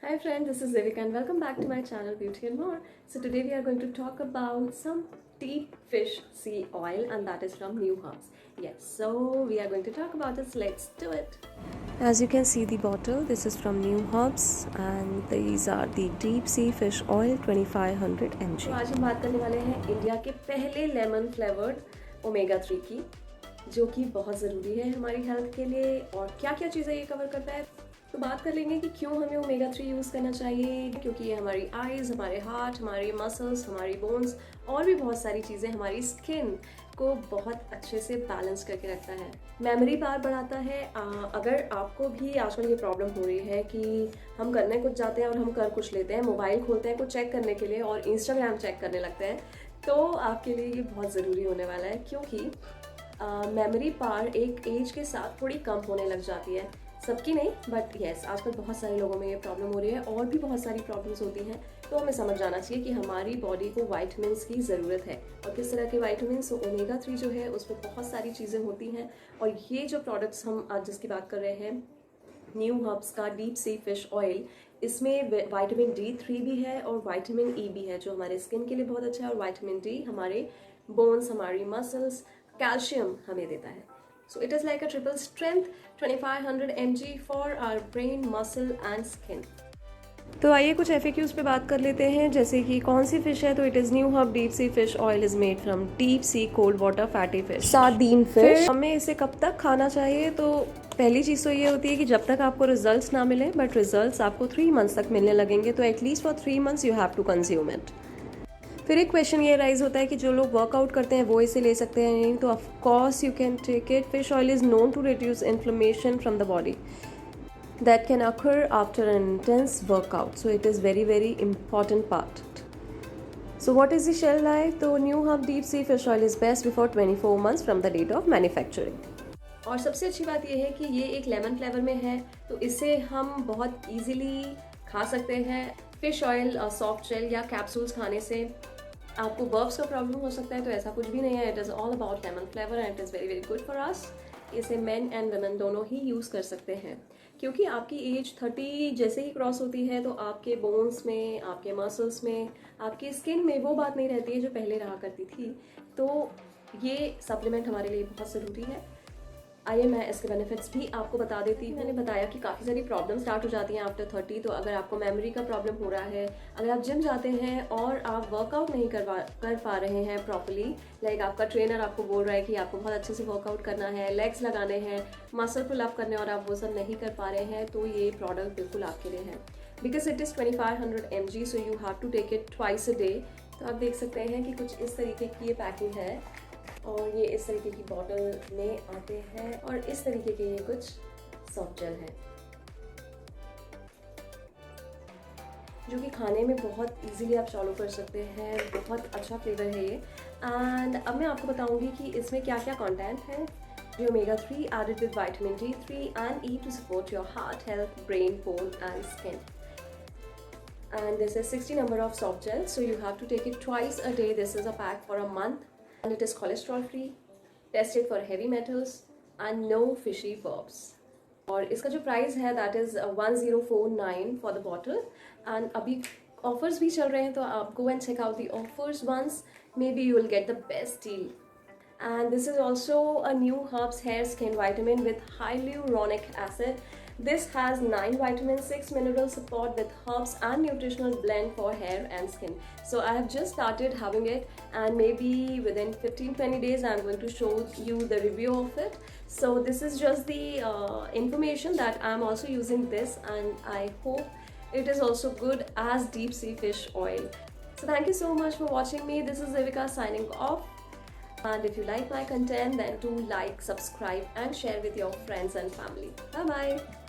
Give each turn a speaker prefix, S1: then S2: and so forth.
S1: Hi friends, this is Zivika and welcome back to my channel Beauty and More. So today we are going to talk about some deep fish sea oil and that is from New Herbs. Yes, so we are going to talk about this. Let's do it. As you can see the bottle, this is from New Herbs and these are the deep sea fish oil 2500 mg. तो आज हम बात करने वाले हैं India के पहले lemon flavoured omega 3 की, जो कि बहुत ज़रूरी है हमारी हेल्थ के लिए। और क्या क्या चीज़ें ये कवर करता है, तो बात कर लेंगे कि क्यों हमें ओमेगा 3 यूज़ करना चाहिए। क्योंकि ये हमारी आइज़, हमारे हार्ट, हमारे मसल्स, हमारी बोन्स और भी बहुत सारी चीज़ें हमारी स्किन को बहुत अच्छे से बैलेंस करके रखता है। मेमोरी पावर बढ़ाता है। अगर आपको भी आजकल ये प्रॉब्लम हो रही है कि हम करने कुछ जाते हैं और हम कर कुछ लेते हैं, मोबाइल खोलते हैं कुछ चेक करने के लिए और इंस्टाग्राम चेक करने लगते हैं, तो आपके लिए ये बहुत ज़रूरी होने वाला है। क्योंकि मेमोरी पावर एक एज के साथ थोड़ी कम होने लग जाती है, सबकी नहीं बट येस, आजकल बहुत सारे लोगों में ये प्रॉब्लम हो रही है और भी बहुत सारी प्रॉब्लम्स होती हैं। तो हमें समझ जाना चाहिए कि हमारी बॉडी को वाइटमिन्स की ज़रूरत है और किस तरह के वाइटमिन्स। ओमेगा 3 जो है उसमें बहुत सारी चीज़ें होती हैं और ये जो प्रोडक्ट्स हम आज जिसकी बात कर रहे हैं, न्यू हर्ब्स का डीप सी फिश ऑयल, इसमें विटामिन D3 भी है और विटामिन E भी है, जो हमारे स्किन के लिए बहुत अच्छा है। और विटामिन D हमारे बोन्स, हमारी मसल्स, कैल्शियम हमें देता है। So it is like a triple strength 2500 mg for our brain, muscle and skin. तो आइए कुछ FAQs पे बात कर लेते हैं, जैसे कि कौन सी फिश है। तो it is new herb deep sea fish oil is made from deep sea cold water fatty fish, sardine fish. हमें इसे कब तक खाना चाहिए, तो पहली चीज़ तो ये होती है कि जब तक आपको रिजल्ट्स ना मिले, बट रिजल्ट्स आपको 3 मंथ्स तक मिलने लगेंगे, तो at least for 3 months you have to consume it. फिर एक क्वेश्चन ये राइज होता है कि जो लोग वर्कआउट करते हैं वो इसे ले सकते हैं नहीं, तो of course you can take it. Fish oil is known to reduce inflammation from the body that can occur after an intense workout, so it is very very important part. So what is the shelf life? तो Neuherbs deep sea fish oil is best before 24 months from the date of manufacturing. और सबसे अच्छी बात यह है कि ये एक लेमन फ्लेवर में है, तो इसे हम बहुत ईजिली खा सकते हैं। फिश ऑयल सॉफ्ट जेल या कैप्सूल्स खाने से आपको बर्ब्स का प्रॉब्लम हो सकता है, तो ऐसा कुछ भी नहीं है। It is all about lemon flavour and it is very very good for us. इसे मेन एंड वुमेन दोनों ही यूज़ कर सकते हैं, क्योंकि आपकी एज 30 जैसे ही क्रॉस होती है तो आपके बोन्स में, आपके मसल्स में, आपकी स्किन में वो बात नहीं रहती है जो पहले रहा करती थी। तो ये सप्लीमेंट हमारे लिए बहुत ज़रूरी है। आइए मैं इसके बेनिफिट्स भी आपको बता देती हूँ। मैंने बताया कि काफ़ी सारी प्रॉब्लम स्टार्ट हो जाती हैं आफ्टर 30। तो अगर आपको मेमोरी का प्रॉब्लम हो रहा है, अगर आप जिम जाते हैं और आप वर्कआउट नहीं कर पा रहे हैं प्रॉपर्ली, लाइक आपका ट्रेनर आपको बोल रहा है कि आपको बहुत अच्छे से वर्कआउट करना है, लेग्स लगाने हैं, मसल पुल अप करने, और आप वो सब नहीं कर पा रहे हैं, तो ये प्रोडक्ट बिल्कुल आपके लिए है। Because it is 2500 mg, so you have to take it twice a day. तो आप देख सकते हैं कि कुछ इस तरीके की ये पैकिंग है और ये इस तरीके की बॉटल में आते हैं और इस तरीके के ये कुछ सॉफ्ट जेल है, जो कि खाने में बहुत इजीली आप सॉल्व कर सकते हैं। बहुत अच्छा फ्लेवर है ये। एंड अब मैं आपको बताऊंगी कि इसमें क्या क्या कंटेंट है। The omega 3 added with vitamin D3 and E to support your heart health, brain, bone and skin. And this is 60 number of soft gels, so you have to take it twice a day. This is a pack for a month and it is cholesterol free, tested for heavy metals and no fishy verbs. और इसका जो price है that is 1049 for the bottle। and अभी offers भी चल रहे हैं, तो आप go and check out the offers once, maybe you will get the best deal। And this is also a new herbs hair skin vitamin with hyaluronic acid. This has 9 vitamins, 6 mineral support with herbs and nutritional blend for hair and skin. So I have just started having it and maybe within 15-20 days I'm going to show you the review of it. So this is just the information that I'm also using this, and I hope it is also good as deep sea fish oil. So thank you so much for watching me. This is Zivika signing off. And if you like my content, then do like, subscribe and share with your friends and family. Bye bye.